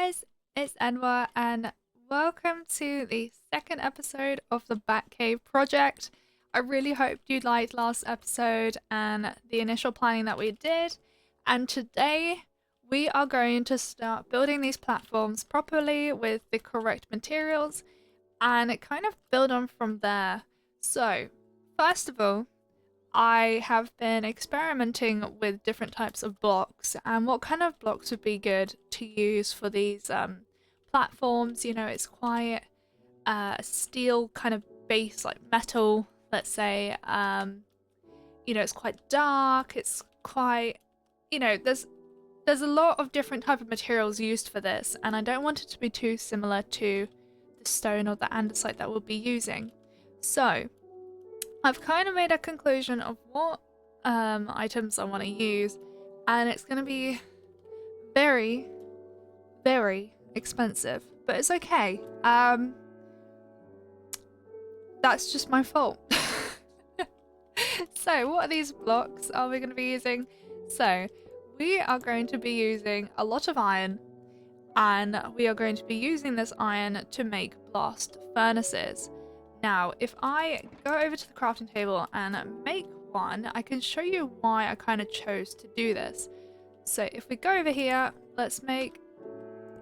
guys, it's Enwa and welcome to the second episode of the Batcave Project. I really hoped you liked last episode and the initial planning that we did, and today we are going to start building these platforms properly with the correct materials and kind of build on from there. So, first of all, I have been experimenting with different types of blocks and what kind of blocks would be good to use for these platforms. You know, it's quite steel kind of base, like metal, let's say. It's quite dark. It's quite, there's a lot of different type of materials used for this, and I don't want it to be too similar to the stone or the andesite that we'll be using. So I've kind of made a conclusion of what items I want to use, and it's going to be very, very expensive, but it's okay. That's just my fault. So, what are these blocks are we going to be using? So, we are going to be using a lot of iron, and we are going to be using this iron to make blast furnaces. Now, if I go over to the crafting table and make one, I can show you why I kind of chose to do this. So if we go over here, let's make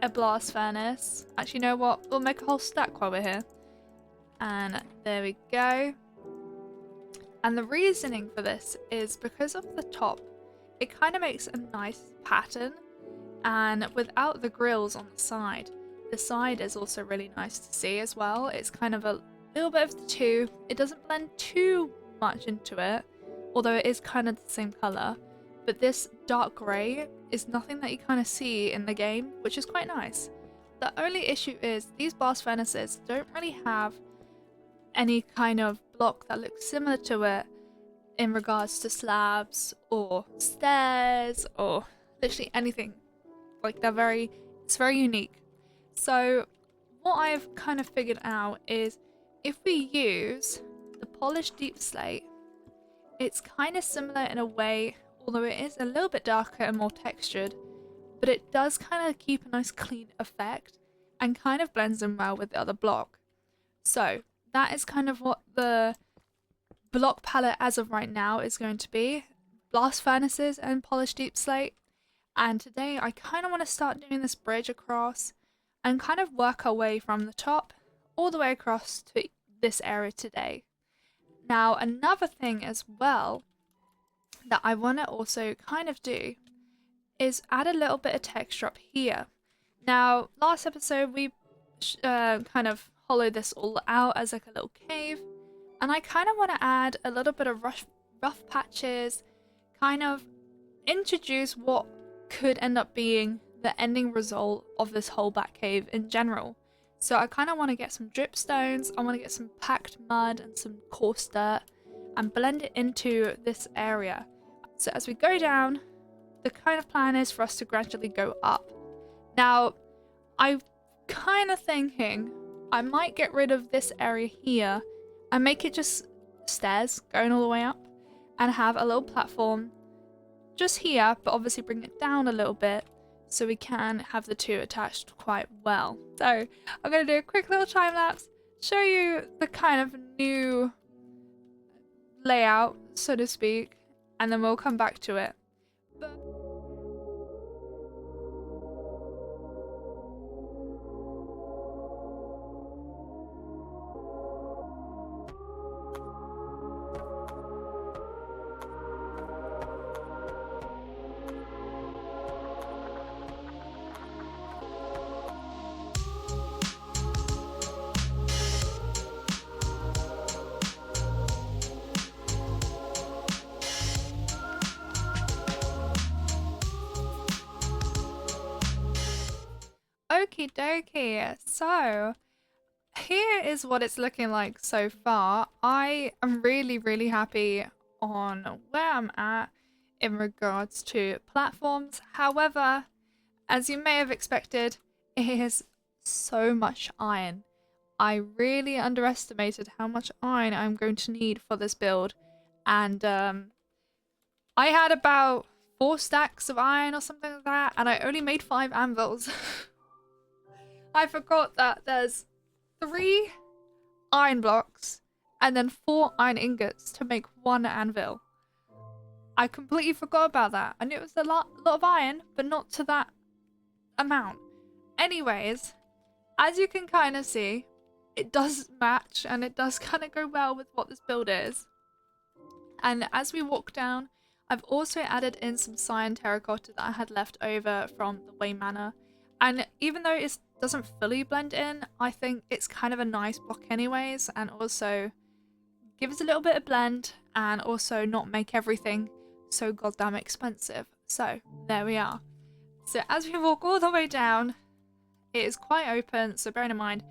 a blast furnace. Actually, you know what? We'll make a whole stack while we're here. And there we go. And the reasoning for this is because of the top, it kind of makes a nice pattern. And without the grills on the side is also really nice to see as well. It's kind of a little bit of the two. It doesn't blend too much into it, although it is kind of the same color. But this dark grey is nothing that you kind of see in the game, which is quite nice. The only issue is these blast furnaces don't really have any kind of block that looks similar to it in regards to slabs or stairs or literally anything. Like it's very unique. So what I've kind of figured out is if we use the polished deep slate, it's kind of similar in a way, although it is a little bit darker and more textured, but it does kind of keep a nice clean effect and kind of blends in well with the other block. So that is kind of what the block palette as of right now is going to be: blast furnaces and polished deep slate. And today I kind of want to start doing this bridge across and kind of work our way from the top all the way across to this area today. Now, another thing as well that I want to also kind of do is add a little bit of texture up here. Now, last episode we kind of hollowed this all out as like a little cave, and I kind of want to add a little bit of rough patches, kind of introduce what could end up being the ending result of this whole Batcave in general. So I kind of want to get some dripstones, I want to get some packed mud and some coarse dirt and blend it into this area. So as we go down, the kind of plan is for us to gradually go up. Now, I'm kind of thinking I might get rid of this area here and make it just stairs going all the way up and have a little platform just here, but obviously bring it down a little bit so we can have the two attached quite well. So I'm going to do a quick little time lapse, show you the kind of new layout, so to speak, and then we'll come back to it. Okie dokie, so here is what it's looking like so far. I am really, really happy on where I'm at in regards to platforms. However, as you may have expected, it is so much iron. I really underestimated how much iron I'm going to need for this build, and I had about 4 stacks of iron or something like that, and I only made 5 anvils. I forgot that there's 3 iron blocks and then 4 iron ingots to make 1 anvil. I completely forgot about that. I knew it was a lot of iron, but not to that amount. Anyways, as you can kind of see, it does match and it does kind of go well with what this build is. And as we walk down, I've also added in some cyan terracotta that I had left over from the Way Manor. And even though it doesn't fully blend in, I think it's kind of a nice block anyways, and also gives a little bit of blend and also not make everything so goddamn expensive. So there we are. So as we walk all the way down, it is quite open, so bearing in mind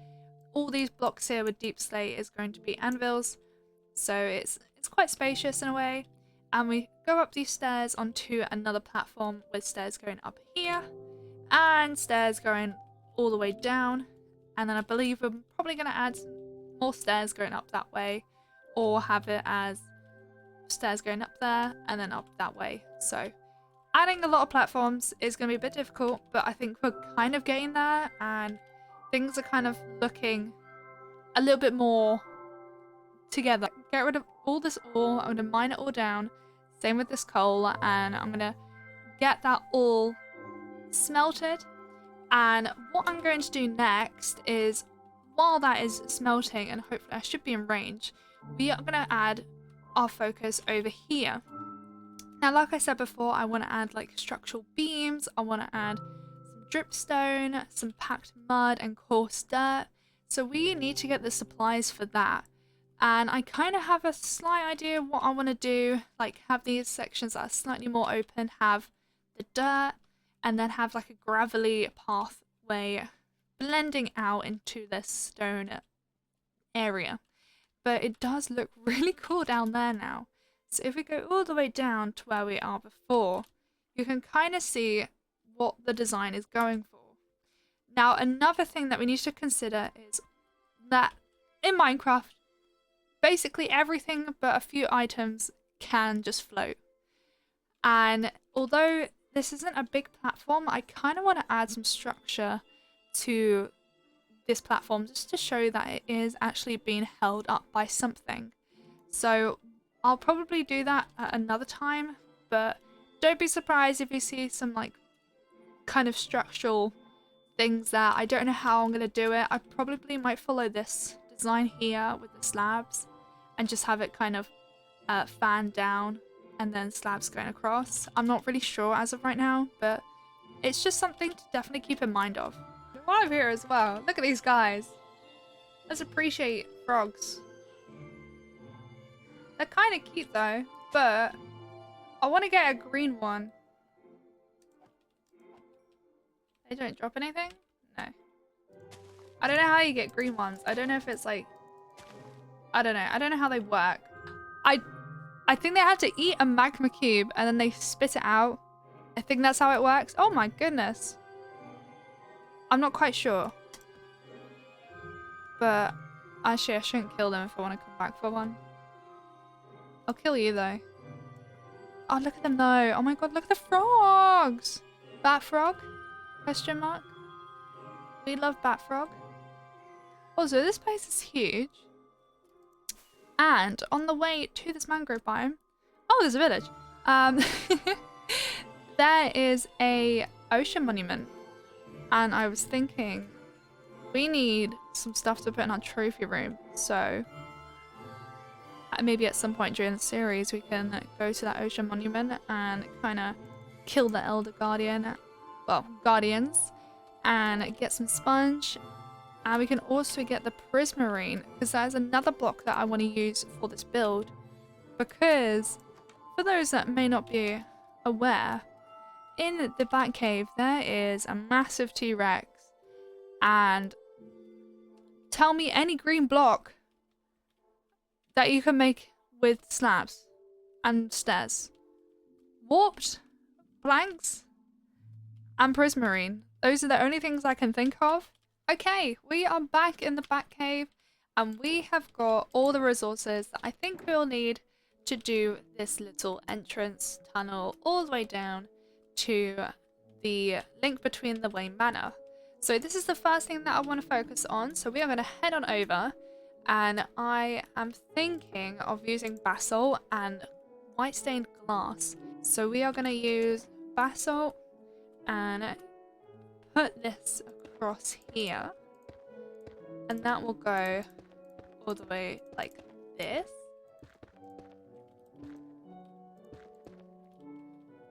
all these blocks here with deep slate is going to be anvils, so it's quite spacious in a way. And we go up these stairs onto another platform with stairs going up here and stairs going all the way down, and then I believe we're probably going to add some more stairs going up that way, or have it as stairs going up there and then up that way. So adding a lot of platforms is going to be a bit difficult, but I think we're kind of getting there and things are kind of looking a little bit more together. Get rid of all this ore, I'm going to mine it all down, same with this coal, and I'm going to get that all smelted. And what I'm going to do next is, while that is smelting and hopefully I should be in range, we are going to add our focus over here. Now, like I said before, I want to add like structural beams, I want to add some dripstone, some packed mud and coarse dirt. So we need to get the supplies for that. And I kind of have a slight idea of what I want to do, like have these sections that are slightly more open, have the dirt, and then have like a gravelly pathway blending out into this stone area. But it does look really cool down there now. So if we go all the way down to where we are before, you can kind of see what the design is going for. Now, another thing that we need to consider is that in Minecraft, basically everything but a few items can just float. And although this isn't a big platform, I kind of want to add some structure to this platform just to show that it is actually being held up by something. So I'll probably do that at another time, but don't be surprised if you see some like kind of structural things there. I don't know how I'm going to do it. I probably might follow this design here with the slabs and just have it kind of fan down and then slabs going across. I'm not really sure as of right now, but it's just something to definitely keep in mind of. While I'm here as well, look at these guys. Let's appreciate frogs. They're kind of cute though, but I want to get a green one. They don't drop anything? No. I don't know how you get green ones. I don't know if it's like... I don't know. I don't know how they work. I think they have to eat a magma cube and then they spit it out. I think that's how it works. Oh my goodness. I'm not quite sure. But actually I shouldn't kill them if I want to come back for one. I'll kill you though. Oh, look at them though. Oh my god, look at the frogs. Bat frog? Question mark. We love bat frog. Also, this place is huge. And on the way to this mangrove biome, oh, there's a village. There is a ocean monument, and I was thinking we need some stuff to put in our trophy room. So maybe at some point during the series we can go to that ocean monument and kind of kill the elder guardian, well, guardians, and get some sponge. And we can also get the prismarine, because there's another block that I want to use for this build. Because, for those that may not be aware, in the Batcave there is a massive T-Rex. And tell me any green block that you can make with slabs and stairs. Warped, planks, and prismarine. Those are the only things I can think of. Okay, we are back in the Batcave and we have got all the resources that I think we'll need to do this little entrance tunnel all the way down to the link between the Way Manor. So this is the first thing that I want to focus on. So we are going to head on over, and I am thinking of using basalt and white stained glass. So we are going to use basalt and put this across here, and that will go all the way like this.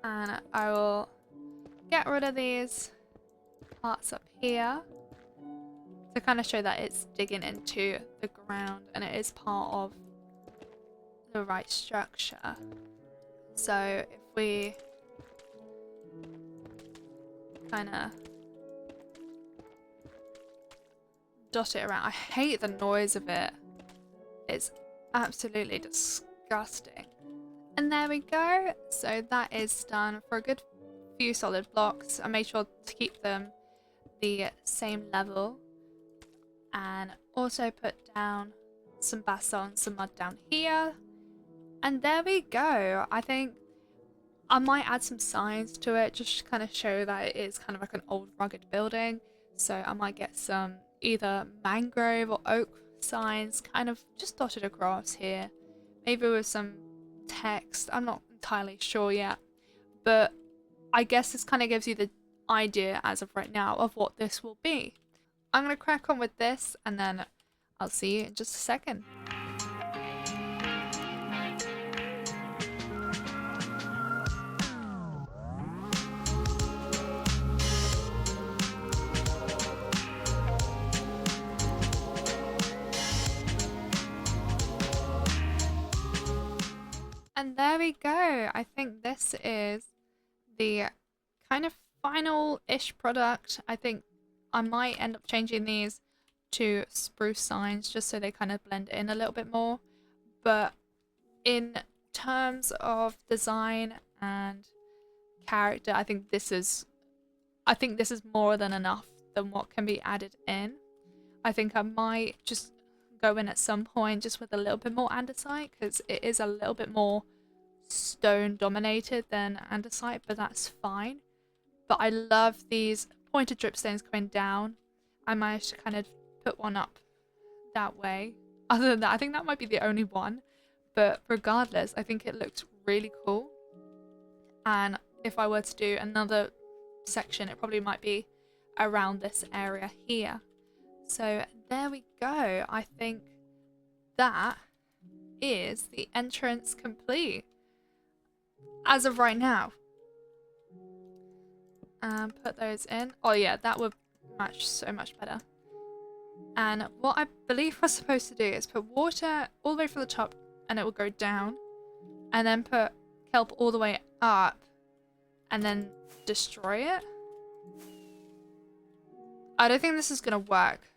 And I will get rid of these parts up here to kind of show that it's digging into the ground and it is part of the right structure. So if we kind of dot it around, I hate the noise of it. It's absolutely disgusting. And there we go. So that is done for a good few solid blocks. I made sure to keep them the same level, and also put down some basalt and some mud down here. And there we go. I think I might add some signs to it just to kind of show that it is kind of like an old rugged building. So I might get some either mangrove or oak signs kind of just dotted across here, maybe with some text. I'm not entirely sure yet, but I guess this kind of gives you the idea as of right now of what this will be. I'm going to crack on with this, and then I'll see you in just a second. And there we go. I think this is the kind of final-ish product. I think I might end up changing these to spruce signs just so they kind of blend in a little bit more. But in terms of design and character, I think this is more than enough than what can be added in. I think I might just go in at some point just with a little bit more andesite, because it is a little bit more stone dominated than andesite, but that's fine. But I love these pointed dripstones coming down. I managed to kind of put one up that way. Other than that, I think that might be the only one, but regardless, I think it looked really cool. And if I were to do another section, it probably might be around this area here. So there we go. I think that is the entrance complete as of right now. And put those in. Oh yeah, that would match so much better. And what I believe we're supposed to do is put water all the way from the top, and it will go down, and then put kelp all the way up, and then destroy it. I don't think this is gonna work.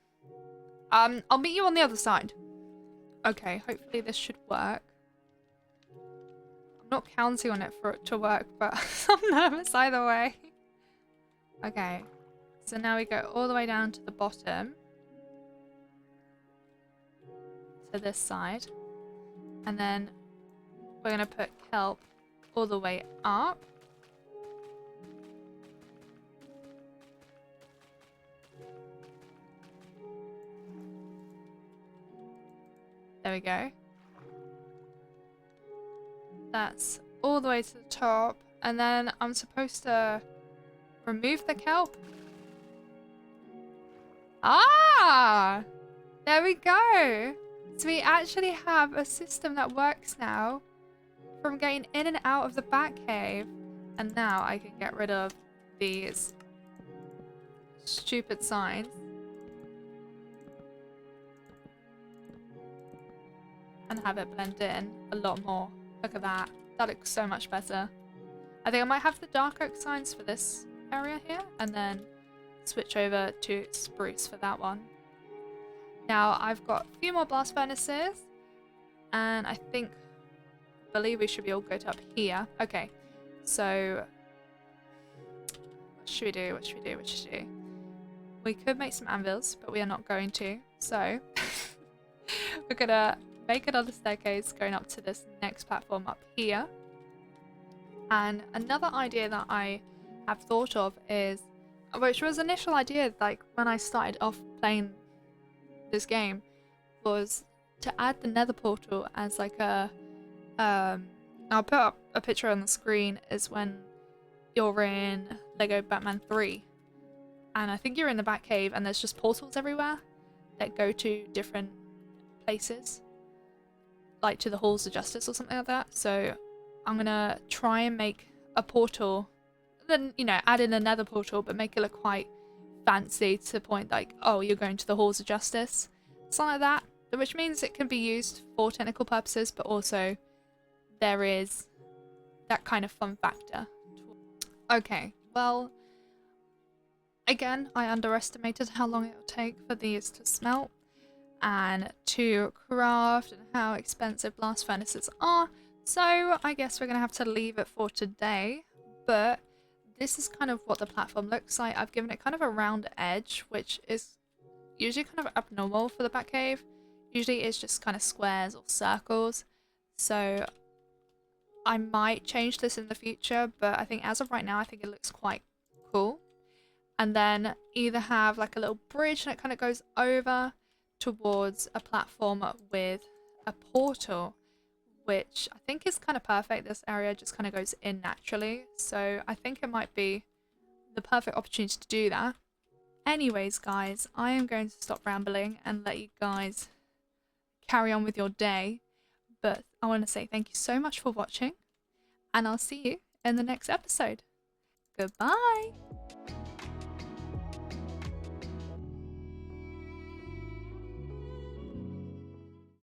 I'll meet you on the other side. Okay, hopefully this should work. I'm not counting on it for it to work, but I'm nervous either way. Okay, so now we go all the way down to the bottom. To this side. And then we're gonna put kelp all the way up. There we go. That's all the way to the top. And then I'm supposed to remove the kelp. Ah! There we go. So we actually have a system that works now from getting in and out of the Batcave. And now I can get rid of these stupid signs. And have it blend in a lot more. Look at that. That looks so much better. I think I might have the dark oak signs for this area here, and then switch over to spruce for that one. Now I've got a few more blast furnaces, and I believe we should be all good up here. Okay, so what should we do? What should we do? What should we do? We could make some anvils, but we are not going to. So we're gonna make another staircase going up to this next platform up here. And another idea that I have thought of is which was initial idea, like when I started off playing this game, was to add the nether portal as like a I'll put up a picture on the screen, is when you're in Lego Batman 3 and I think you're in the Batcave and there's just portals everywhere that go to different places, like to the halls of justice or something like that. So I'm gonna try and make a portal, then add in another portal, but make it look quite fancy to the point like, oh, you're going to the halls of justice, something like that. Which means it can be used for technical purposes, but also there is that kind of fun factor. Okay, well, again, I underestimated how long it will take for these to smelt and to craft and how expensive blast furnaces are. So I guess we're going to have to leave it for today. But this is kind of what the platform looks like. I've given it kind of a round edge, which is usually kind of abnormal for the Batcave. Usually it's just kind of squares or circles. So I might change this in the future, but I think as of right now, I think it looks quite cool. And then either have like a little bridge that kind of goes over towards a platform with a portal, which I think is kind of perfect. This area just kind of goes in naturally, so I think it might be the perfect opportunity to do that. Anyways, guys, I am going to stop rambling and let you guys carry on with your day, but I want to say thank you so much for watching, and I'll see you in the next episode. Goodbye!